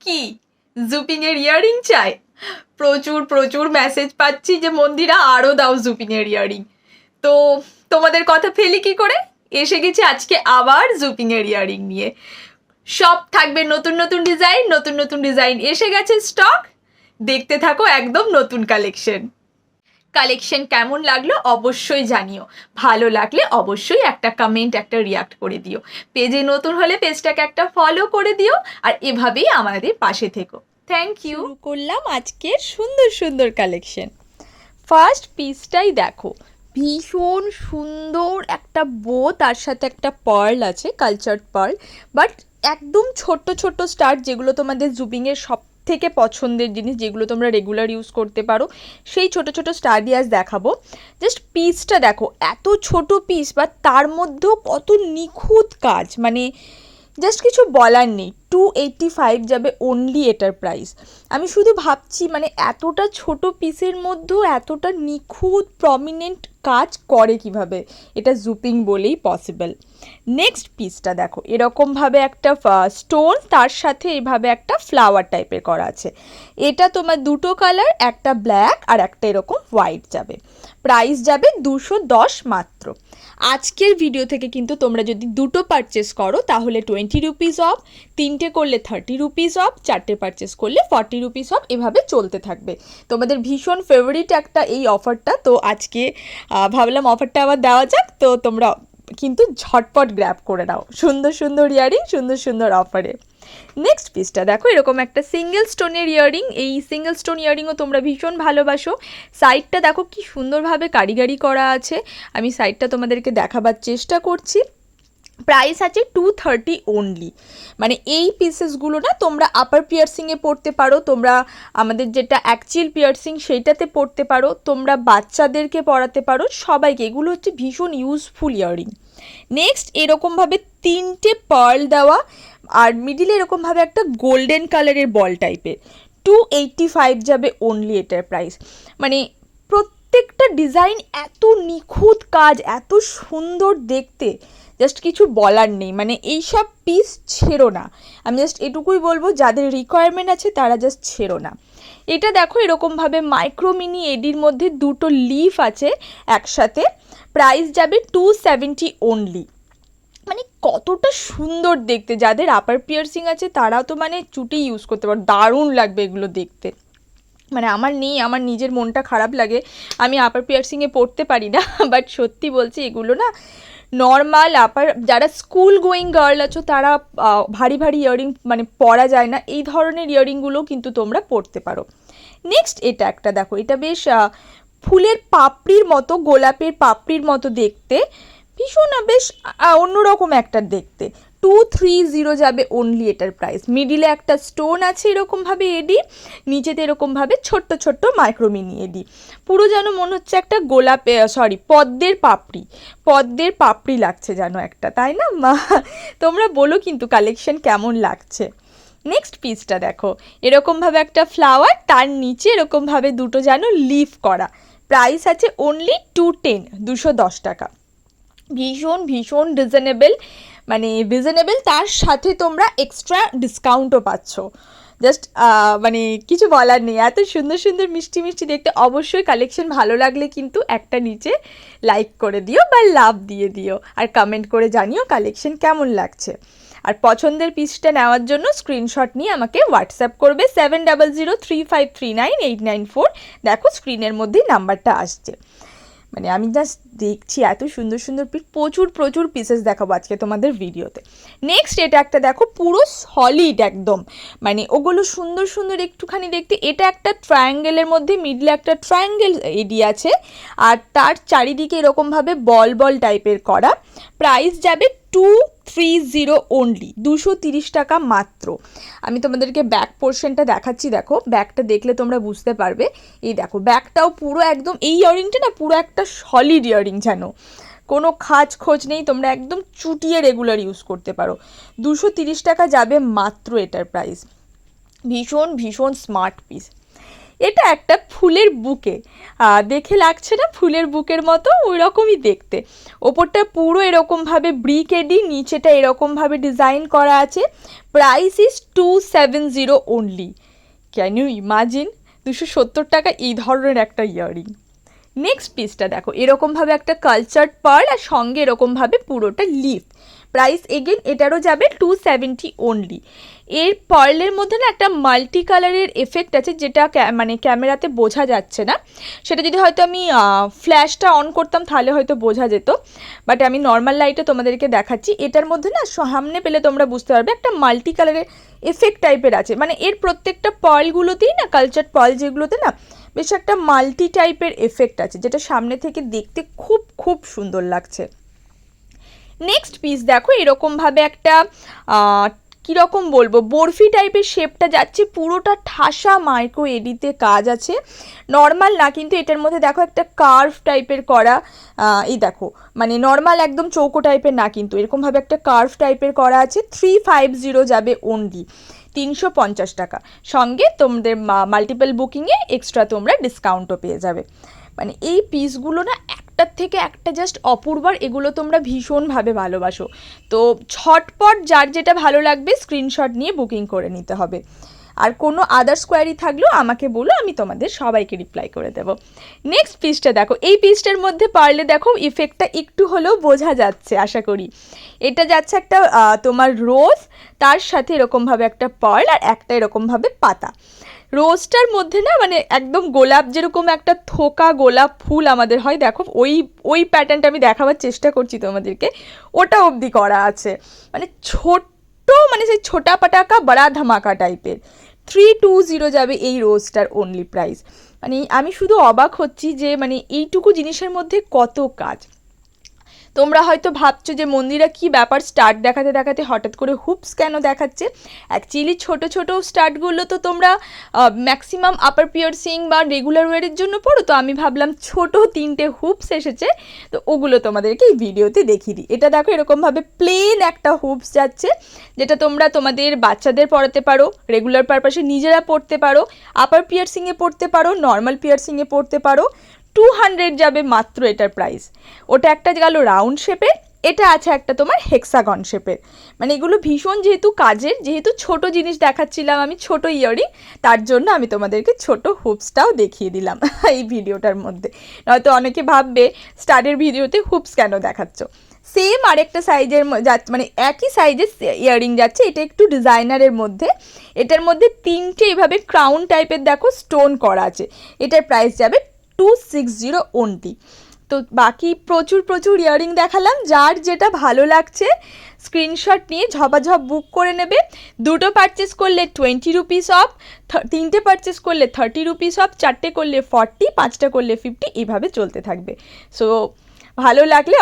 কি জুপিং এর ইয়ারিং চাই? প্রচুর প্রচুর মেসেজ পাচ্ছি যে মন্দিরা আরও দাও জুপিং এর ইয়ারিং। তো তোমাদের কথা ফেলি কি করে, এসে গেছি আজকে আবার জুপিং এর ইয়ারিং নিয়ে। সব থাকবে নতুন নতুন ডিজাইন, নতুন নতুন ডিজাইন এসে গেছে স্টক। দেখতে থাকো একদম নতুন কালেকশন। কালেকশন কেমন লাগলো অবশ্যই জানিও, ভালো লাগলে অবশ্যই একটা কমেন্ট, একটা রিয়াক্ট করে দিও। পেজে নতুন হলে পেজটাকে একটা ফলো করে দিও, আর এভাবেই আমাদের পাশে থেকো। Thank you. শুরু করলাম আজকের সুন্দর সুন্দর কালেকশন। ফার্স্ট পিসটাই দেখো, ভীষণ সুন্দর একটা বো, তার সাথে একটা পার্ল আছে, কালচার পার্ল, বাট একদম ছোট্ট ছোট্ট স্টার, যেগুলো তোমাদের জুপিংয়ের সব থেকে পছন্দের জিনিস, যেগুলো তোমরা রেগুলার ইউজ করতে পারো, সেই ছোট ছোট স্টার দিয়ে আজ দেখাবো। জাস্ট পিসটা দেখো, এত ছোট পিস বা তার মধ্যেও কত নিখুঁত কাজ, মানে জাস্ট কিছু বলার নেই। 285 যাবে অনলি এটার প্রাইস। আমি শুধু ভাবছি মানে এতটা ছোট পিসের মধ্যেও এতটা নিখুঁত প্রমিনেন্ট কাজ করে কিভাবে, এটা জুপিং বলেই পসিবল। নেক্সট পিসটা দেখো, এরকমভাবে একটা স্টোন, তার সাথে এইভাবে একটা ফ্লাওয়ার টাইপের করা আছে। এটা তোমার দুটো কালার, একটা ব্ল্যাক আর একটা এরকম হোয়াইট যাবে। প্রাইস যাবে 210 মাত্র। আজকের ভিডিও থেকে কিন্তু তোমরা যদি দুটো পারচেস করো তাহলে 20 রুপিস অফ, তিনটে করলে 30 রুপিস অফ, চারটে পারচেস করলে 40 রুপিস অফ, এভাবে চলতে থাকবে। তোমাদের ভীষণ ফেভারিট একটা এই অফারটা, তো আজকে ভাবলাম অফারটা আবার দেওয়া যাক, তো তোমরা কিন্তু ঝটপট গ্র্যাব করে নাও সুন্দর সুন্দর ইয়ারিং, সুন্দর সুন্দর অফারে। নেক্সট পিসটা দেখো, এরকম একটা সিঙ্গেল স্টোনের ইয়ারিং। এই সিঙ্গেল স্টোন ইয়ারিংও তোমরা ভীষণ ভালোবাসো। সাইডটা দেখো কি সুন্দরভাবে কারিগরি করা আছে, আমি সাইডটা তোমাদেরকে দেখাবার চেষ্টা করছি। প্রাইস আছে 230 অনলি। মানে এই পিসেসগুলো না তোমরা আপার পিয়ার্সিংয়ে পড়তে পারো, তোমরা আমাদের যেটা অ্যাকচুয়াল পিয়ার্সিং সেইটাতে পড়তে পারো, তোমরা বাচ্চাদেরকে পড়াতে পারো, সবাইকে। এগুলো হচ্ছে ভীষণ ইউজফুল ইয়ারিং। নেক্সট এরকমভাবে তিনটে পার্ল দেওয়া, আর মিডিলে এরকমভাবে একটা গোল্ডেন কালারের বল টাইপের। 285 যাবে অনলি এটার প্রাইস। মানে প্রত্যেকটা ডিজাইন এত নিখুঁত কাজ, এত সুন্দর দেখতে, জাস্ট কিছু বলার নেই। মানে এইসব পিস ছেড়ো না, আমি জাস্ট এটুকুই বলবো, যাদের রিকোয়ারমেন্ট আছে তারা জাস্ট ছেড়ো না। এটা দেখো এরকমভাবে মাইক্রো মিনি এডির মধ্যে দুটো লিফ আছে একসাথে। প্রাইস যাবে 270 অনলি। মানে কতটা সুন্দর দেখতে, যাদের আপার পিয়ার্সিং আছে তারা তো মানে চুটি ইউজ করতে পারো, দারুণ লাগবে এগুলো দেখতে। মানে আমার নেই, আমার নিজের মনটা খারাপ লাগে, আমি আপার পিয়ার্সিংয়ে পড়তে পারি না, বাট সত্যি বলছি এগুলো না নর্মাল আপার, যারা স্কুল গোয়িং গার্ল আছো তারা ভারী ভারী ইয়ারিং মানে পরা যায় না, এই ধরনের ইয়ারিংগুলো কিন্তু তোমরা পরতে পারো। নেক্সট এটা একটা দেখো, এটা বেশ ফুলের পাপড়ির মতো, গোলাপের পাপড়ির মতো দেখতে, ভীষণ বেশ অন্যরকম একটা দেখতে। 230 যাবে অনলি এটার প্রাইস। মিডিলে একটা স্টোন আছে এরকমভাবে এডি, নিচেতে এরকমভাবে ছোট্ট ছোট্ট মাইক্রোমিনি এডি, পুরো যেন মনে হচ্ছে একটা গোলাপে পদ্মের পাপড়ি, পদ্মের পাপড়ি লাগছে যেন একটা, তাই না? তোমরা বলো কিন্তু কালেকশন কেমন লাগছে। নেক্সট পিসটা দেখো, এরকমভাবে একটা ফ্লাওয়ার, তার নিচে এরকমভাবে দুটো যেন লিফ করা। প্রাইস আছে অনলি 210 টাকা। ভীষণ ভীষণ রিজনেবল, মানে রিজনেবল, তার সাথে তোমরা এক্সট্রা ডিসকাউন্টও পাচ্ছ। জাস্ট মানে কিছু বলার নেই, এত সুন্দর সুন্দর মিষ্টি মিষ্টি দেখতে। অবশ্যই কালেকশন ভালো লাগলে কিন্তু একটা নিচে লাইক করে দিও বা লাভ দিয়ে দিও, আর কমেন্ট করে জানিও কালেকশন কেমন লাগছে। আর পছন্দের পিসটা নেওয়ার জন্য স্ক্রিনশট নিয়ে আমাকে হোয়াটসঅ্যাপ করবে 7003539894। দেখো স্ক্রিনের মধ্যেই নাম্বারটা আসছে। মানে আমি জাস্ট দেখছি এত সুন্দর সুন্দর পিস, প্রচুর প্রচুর পিসেস দেখাবো আজকে তোমাদের ভিডিওতে। নেক্সট এটা একটা দেখো, পুরো সলিড একদম, মানে ওগুলো সুন্দর সুন্দর একটুখানি দেখতে। এটা একটা ট্রায়াঙ্গেলের মধ্যে মিডলে একটা ট্রায়াঙ্গেল এডি আছে, আর তার চারিদিকে এরকমভাবে বল বল টাইপের করা। প্রাইস যাবে 230 অনলি, 230 টাকা মাত্র। আমি তোমাদেরকে ব্যাক পোর্শনটা দেখাচ্ছি, দেখো ব্যাকটা দেখলে তোমরা বুঝতে পারবে। এই দেখো ব্যাকটাও পুরো একদম, এই ইয়ারিংটা না পুরো একটা সলিড ইয়ারিং, যেন কোনো খাজ খোঁজ নেই, তোমরা একদম চুটিয়ে রেগুলার ইউজ করতে পারো। 230 টাকা যাবে মাত্র এটার প্রাইস। ভীষণ ভীষণ স্মার্ট পিস। এটা একটা ফুলের বুকে, দেখে লাগছে না ফুলের বুকের মতো, ওই রকমই দেখতে। ওপরটা পুরো এরকমভাবে ব্রিক এডি, নিচেটা এরকমভাবে ডিজাইন করা আছে। Price is 270 only. Can you imagine 270 টাকা এই ধরনের একটা ইয়াররিং। নেক্সট পিসটা দেখো, এরকমভাবে একটা কালচার্ড পার্ল আর সঙ্গে এরকমভাবে পুরোটা লিফ। প্রাইস এগেন এটারও যাবে 270 অনলি। এর পার্লের মধ্যে না একটা মাল্টি কালারের এফেক্ট আছে, যেটা মানে ক্যামেরাতে বোঝা যাচ্ছে না। সেটা যদি হয়তো আমি ফ্ল্যাশটা অন করতাম তাহলে হয়তো বোঝা যেত, বাট আমি নর্মাল লাইটে তোমাদেরকে দেখাচ্ছি। এটার মধ্যে না সামনে পেলে তোমরা বুঝতে পারবে একটা মাল্টি কালারের এফেক্ট টাইপের আছে, মানে এর প্রত্যেকটা পার্লগুলোতেই না, কালচার্ড পার্ল যেগুলোতে না বেশ একটা মাল্টি টাইপের এফেক্ট আছে, যেটা সামনে থেকে দেখতে খুব খুব সুন্দর লাগছে। নেক্সট পিস দেখো, এরকমভাবে একটা কীরকম বলবো, বরফি টাইপের শেপটা যাচ্ছে, পুরোটা ঠাসা মাইক্রো এডিতে কাজ আছে, নর্মাল না কিন্তু এটার মধ্যে দেখো একটা কার্ভ টাইপের করা। এই দেখো, মানে নর্মাল একদম চৌকো টাইপের না, কিন্তু এরকমভাবে একটা কার্ভ টাইপের করা আছে। 350 যাবে অনলি, 350 টাকা। সঙ্গে তোমাদের মাল্টিপল বুকিংয়ে এক্সট্রা তোমরা ডিসকাউন্টও পেয়ে যাবে। মানে এই পিসগুলো না একটার থেকে একটা জাস্ট অপূর্বার, এগুলো তোমরা ভীষণভাবে ভালোবাসো। তো ঝটপট যার যেটা ভালো লাগবে স্ক্রিনশট নিয়ে বুকিং করে নিতে হবে। আর কোনো আদার্স কোয়ারি থাকলেও আমাকে বলো, আমি তোমাদের সবাইকে রিপ্লাই করে দেবো। নেক্সট পিসটা দেখো, এই পিসটার মধ্যে পারলে দেখো ইফেক্টটা একটু হলেও বোঝা যাচ্ছে আশা করি। এটা যাচ্ছে একটা তোমার রোজ, তার সাথে এরকমভাবে একটা পার্ল আর একটা এরকমভাবে পাতা। রোজটার মধ্যে না মানে একদম গোলাপ, যেরকম একটা থোকা গোলাপ ফুল আমাদের হয়, দেখো ওই প্যাটার্নটা আমি দেখাবার চেষ্টা করছি তোমাদেরকে, ওটা অবধি করা আছে। মানে ছোট্ট, মানে সেই ছোটা পাটাকা বড়া ধামাকা টাইপের। 320 যাবে এই রোজটার অনলি প্রাইস। মানে আমি শুধু অবাক হচ্ছি যে মানে এইটুকু জিনিসের মধ্যে কত কাজ। তোমরা হয়তো ভাবছো যে মন্দিরা কি ব্যাপার, স্টার্ট দেখাতে দেখাতে হঠাৎ করে হুপস কেন দেখাচ্ছে। অ্যাকচুয়ালি ছোট ছোট স্টার্টগুলো তো তোমরা ম্যাক্সিমাম আপার পিয়ার্সিং বা রেগুলার ওয়ারের জন্য পড়ো, তো আমি ভাবলাম ছোট 3টে হুপস এসেছে, তো ওগুলো তোমাদেরকে এই ভিডিওতে দেখিয়ে দিই। এটা দেখো এরকমভাবে প্লেন একটা হুপস যাচ্ছে, যেটা তোমরা তোমাদের বাচ্চাদের পড়াতে পারো, রেগুলার পারপাসে নিজেরা পড়তে পারো, আপার পিয়ার্সিংয়ে পড়তে পারো, নর্মাল পিয়ার্সিংয়ে পড়তে পারো। 200 যাবে মাত্র এটার প্রাইস। ওটা একটা গেল রাউন্ড শেপের, এটা আছে একটা তোমার হেক্সাগন শেপের। মানে এগুলো ভীষণ যেহেতু কাজের, যেহেতু ছোট জিনিস দেখাচ্ছিলাম আমি, ছোট ইয়ারিং, তার জন্য আমি তোমাদেরকে ছোট হুপসটাও দেখিয়ে দিলাম এই ভিডিওটার মধ্যে। নয়তো অনেকে ভাববে স্টাডের ভিডিওতে হুপস কেন দেখাচ্ছ। সেম আরেকটা সাইজের যাচ্ছে, মানে একই সাইজের ইয়াররিং যাচ্ছে, এটা একটু ডিজাইনারের মধ্যে। এটার মধ্যে 3টে এইভাবে ক্রাউন টাইপের দেখো স্টোন করা আছে। এটার প্রাইস যাবে 260 অনলি। তো বাকি প্রচুর ইয়াররিং দেখালাম, যার যেটা ভালো লাগছে স্ক্রিনশট নিয়ে ঝপাঝপ বুক করে নেবে। দুটো পারচেস করলে 20 রুপিস অফ, 3টে পারচেস করলে 30 রুপিস অফ, 4টে করলে 40, 5টা করলে 50, এইভাবে চলতে থাকবে। সো ভালো লাগলে